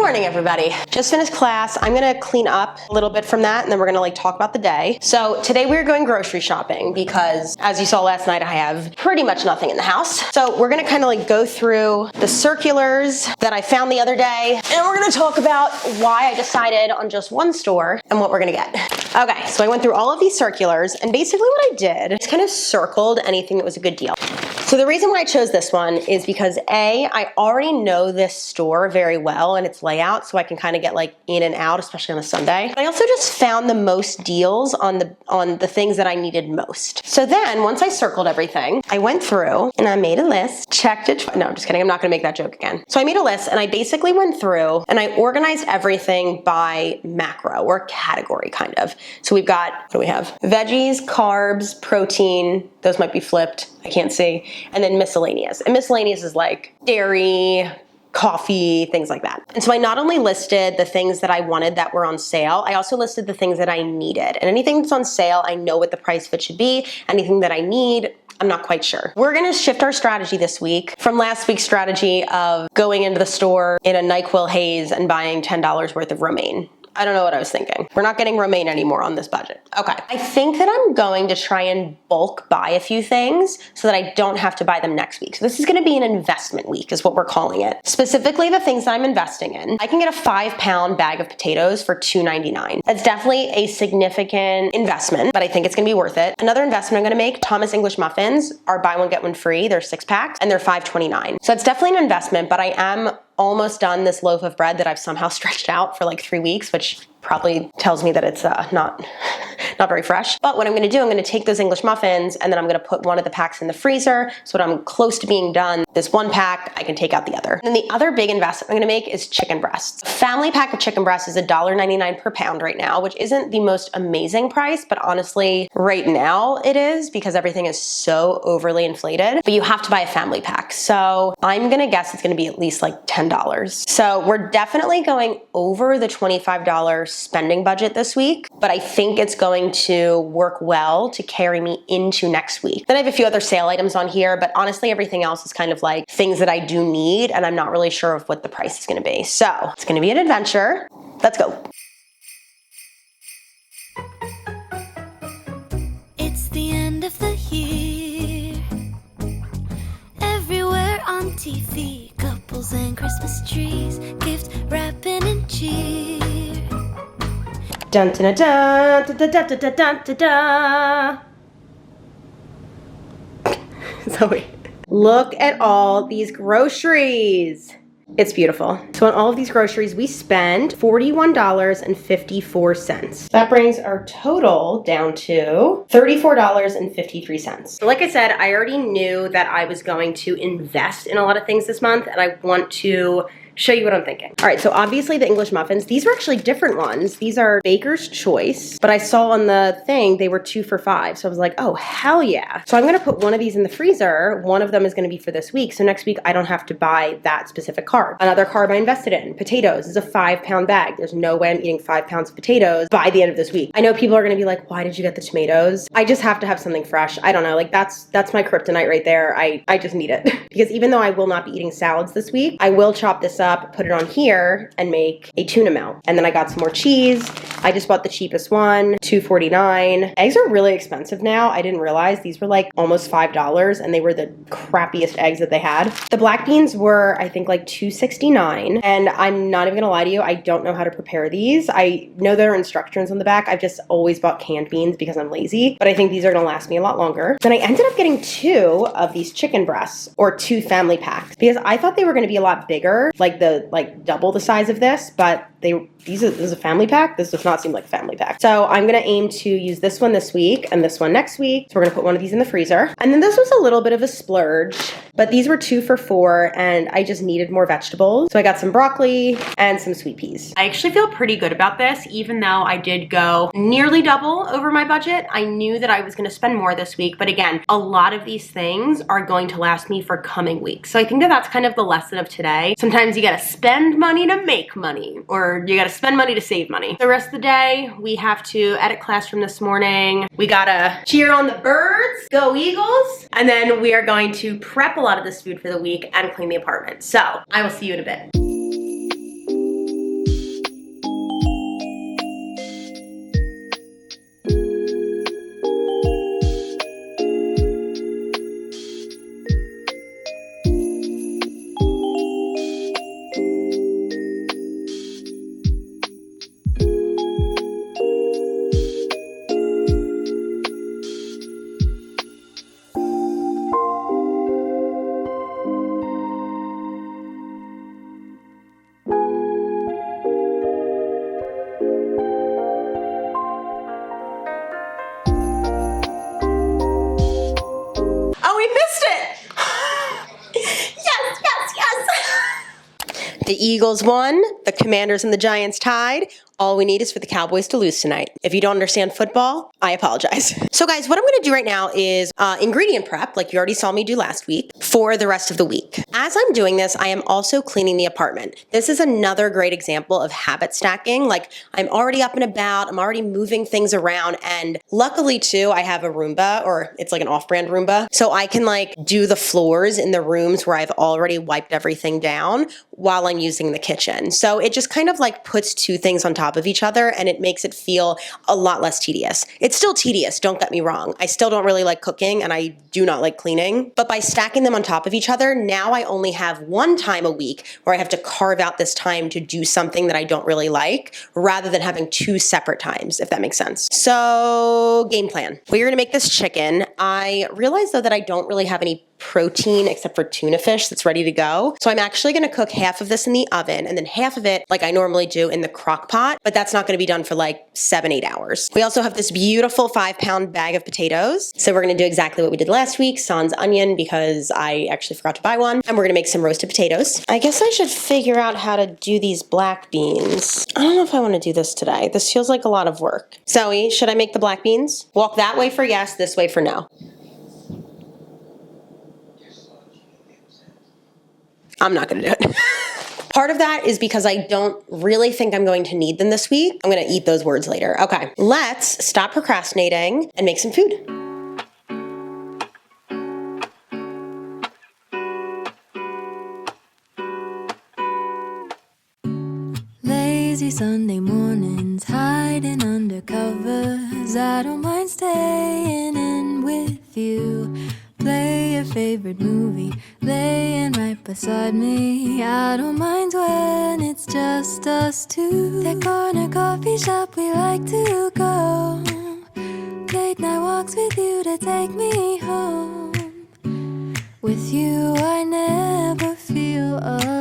morning, everybody. Just finished class. I'm gonna clean up a little bit from that, and then we're gonna talk about the day. So today we're going grocery shopping because, as you saw last night, I have pretty much nothing in the house. So we're gonna kind of go through the circulars that I found the other day, and we're gonna talk about why I decided on just one store and what we're gonna get. Okay, so I went through all of these circulars, and basically what I did is kind of circled anything that was a good deal. So the reason why I chose this one is because A, I already know this store very well and its layout, so I can kind of get in and out, especially on a Sunday. But I also just found the most deals on the things that I needed most. So then, once I circled everything, I went through and I made a list, checked it. No, I'm just kidding. I'm not gonna make that joke again. So I made a list and I basically went through and I organized everything by macro or category, kind of. So we've got, what do we have? Veggies, carbs, protein, those might be flipped, I can't see, and then miscellaneous. And miscellaneous is like dairy, coffee, things like that. And so I not only listed the things that I wanted that were on sale, I also listed the things that I needed. And anything that's on sale, I know what the price of it should be. Anything that I need, I'm not quite sure. We're gonna shift our strategy this week from last week's strategy of going into the store in a NyQuil haze and buying $10 worth of romaine. I don't know what I was thinking. We're not getting romaine anymore on this budget. Okay. I think that I'm going to try and bulk buy a few things so that I don't have to buy them next week. So this is gonna be an investment week is what we're calling it. Specifically the things that I'm investing in. I can get a 5-pound bag of potatoes for $2.99. That's definitely a significant investment, but I think it's gonna be worth it. Another investment I'm gonna make, Thomas English muffins are buy one, get one free. They're 6-packs and they're $5.29. So it's definitely an investment, but I am almost done this loaf of bread that I've somehow stretched out for 3 weeks, which probably tells me that it's not very fresh. But what I'm gonna do, I'm gonna take those English muffins and then I'm gonna put one of the packs in the freezer. So when I'm close to being done, this one pack, I can take out the other. And then the other big investment I'm gonna make is chicken breasts. A family pack of chicken breasts is $1.99 per pound right now, which isn't the most amazing price, but honestly, right now it is because everything is so overly inflated, but you have to buy a family pack. So I'm gonna guess it's gonna be at least $10. So we're definitely going over the $25 spending budget this week, but I think it's going to work well to carry me into next week. Then I have a few other sale items on here, but honestly, everything else is kind of things that I do need, and I'm not really sure of what the price is gonna be. So it's gonna be an adventure. Let's go. It's the end of the year. Everywhere on TV, couples and Christmas trees, gift wrapping and cheer. Dun dun dun dun dun dun dun dun dun dun. Zoe, look at all these groceries. It's beautiful. So on all of these groceries, we spend $41.54. That brings our total down to $34.53. So like I said, I already knew that I was going to invest in a lot of things this month, and I want to show you what I'm thinking. All right, so obviously the English muffins, these are actually different ones. These are Baker's Choice, but I saw on the thing they were 2 for $5. So I was like, oh, hell yeah. So I'm gonna put one of these in the freezer. One of them is gonna be for this week. So next week I don't have to buy that specific carb. Another carb I invested in, potatoes, is a 5-pound bag. There's no way I'm eating 5 pounds of potatoes by the end of this week. I know people are gonna be like, why did you get the tomatoes? I just have to have something fresh. I don't know, that's my kryptonite right there. I just need it. Because even though I will not be eating salads this week, I will chop this up, put it on here, and make a tuna melt. And then I got some more cheese. I just bought the cheapest one, $2.49. Eggs are really expensive now. I didn't realize these were almost $5, and they were the crappiest eggs that they had. The black beans were, I think, $2.69. And I'm not even gonna lie to you, I don't know how to prepare these. I know there are instructions on the back. I've just always bought canned beans because I'm lazy, but I think these are gonna last me a lot longer. Then I ended up getting 2 of these chicken breasts, or 2 family packs, because I thought they were gonna be a lot bigger, double the size of this, but this is a family pack. This does not seem like a family pack. So I'm gonna aim to use this one this week and this one next week. So we're gonna put one of these in the freezer. And then this was a little bit of a splurge, but these were 2 for $4 and I just needed more vegetables. So I got some broccoli and some sweet peas. I actually feel pretty good about this, even though I did go nearly double over my budget. I knew that I was gonna spend more this week, but again, a lot of these things are going to last me for coming weeks. So I think that that's kind of the lesson of today. Sometimes you gotta spend money to make money, or you gotta spend money to save money. The rest of the day, we have to edit classroom this morning. We gotta cheer on the birds, go Eagles, and then we are going to prep a lot of this food for the week and clean the apartment. So I will see you in a bit. The Eagles won, the Commanders and the Giants tied. All we need is for the Cowboys to lose tonight. If you don't understand football, I apologize. So guys, what I'm gonna do right now is ingredient prep, like you already saw me do last week, for the rest of the week. As I'm doing this, I am also cleaning the apartment. This is another great example of habit stacking. Like I'm already up and about, I'm already moving things around, and luckily too, I have a Roomba, or it's like an off-brand Roomba, so I can like do the floors in the rooms where I've already wiped everything down while I'm using the kitchen. So it just kind of like puts two things on top of each other, and it makes it feel a lot less tedious. It's still tedious, don't get me wrong. I still don't really like cooking and I do not like cleaning, but by stacking them on top of each other, now I only have one time a week where I have to carve out this time to do something that I don't really like, rather than having two separate times, if that makes sense. So, game plan. We're gonna make this chicken. I realize though that I don't really have any protein except for tuna fish that's ready to go. So I'm actually gonna cook half of this in the oven and then half of it, like I normally do, in the crock pot, but that's not gonna be done for like 7-8 hours. We also have this beautiful 5-pound bag of potatoes. So we're gonna do exactly what we did last week, sans onion, because I actually forgot to buy one. And we're gonna make some roasted potatoes. I guess I should figure out how to do these black beans. I don't know if I wanna do this today. This feels like a lot of work. Zoe, should I make the black beans? Walk that way for yes, this way for no. I'm not gonna do it. Part of that is because I don't really think I'm going to need them this week. I'm gonna eat those words later. Okay, let's stop procrastinating and make some food. Lazy Sunday mornings, hiding under covers. I don't mind staying in with you. Play your favorite movie, laying right beside me. I don't mind when it's just us two. That corner coffee shop we like to go. Late night walks with you to take me home. With you I never feel alone.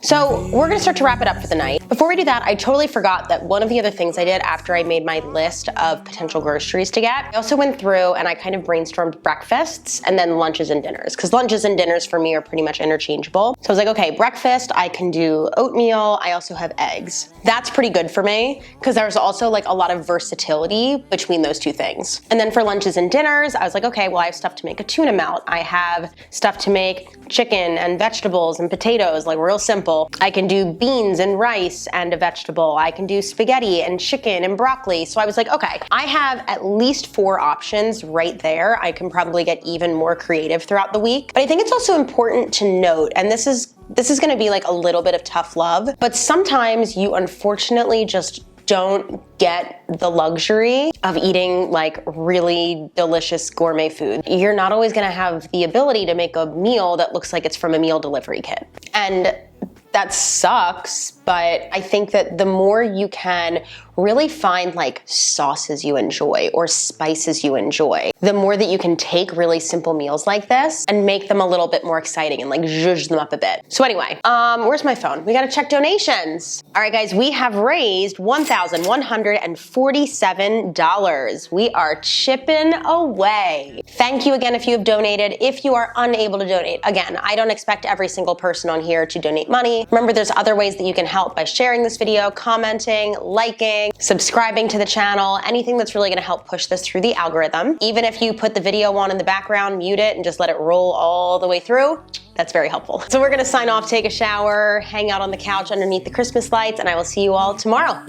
So we're gonna start to wrap it up for the night. Before we do that, I totally forgot that one of the other things I did after I made my list of potential groceries to get, I also went through and I kind of brainstormed breakfasts and then lunches and dinners, because lunches and dinners for me are pretty much interchangeable. So I was like, okay, breakfast, I can do oatmeal, I also have eggs. That's pretty good for me, because there's also like a lot of versatility between those two things. And then for lunches and dinners, I was like, okay, well I have stuff to make a tuna melt. I have stuff to make chicken and vegetables and potatoes, like real simple. I can do beans and rice and a vegetable. I can do spaghetti and chicken and broccoli. So I was like, okay, I have at least 4 options right there. I can probably get even more creative throughout the week. But I think it's also important to note, and this is gonna be like a little bit of tough love, but sometimes you unfortunately just don't get the luxury of eating like really delicious gourmet food. You're not always gonna have the ability to make a meal that looks like it's from a meal delivery kit. And that sucks, but I think that the more you can really find like sauces you enjoy or spices you enjoy, the more that you can take really simple meals like this and make them a little bit more exciting and like zhuzh them up a bit. So anyway, where's my phone? We gotta check donations. All right guys, we have raised $1,147. We are chipping away. Thank you again if you have donated. If you are unable to donate, again, I don't expect every single person on here to donate money. Remember, there's other ways that you can help by sharing this video, commenting, liking, subscribing to the channel, anything that's really gonna help push this through the algorithm. Even if you put the video on in the background, mute it, and just let it roll all the way through, that's very helpful. So we're gonna sign off, take a shower, hang out on the couch underneath the Christmas lights, and I will see you all tomorrow.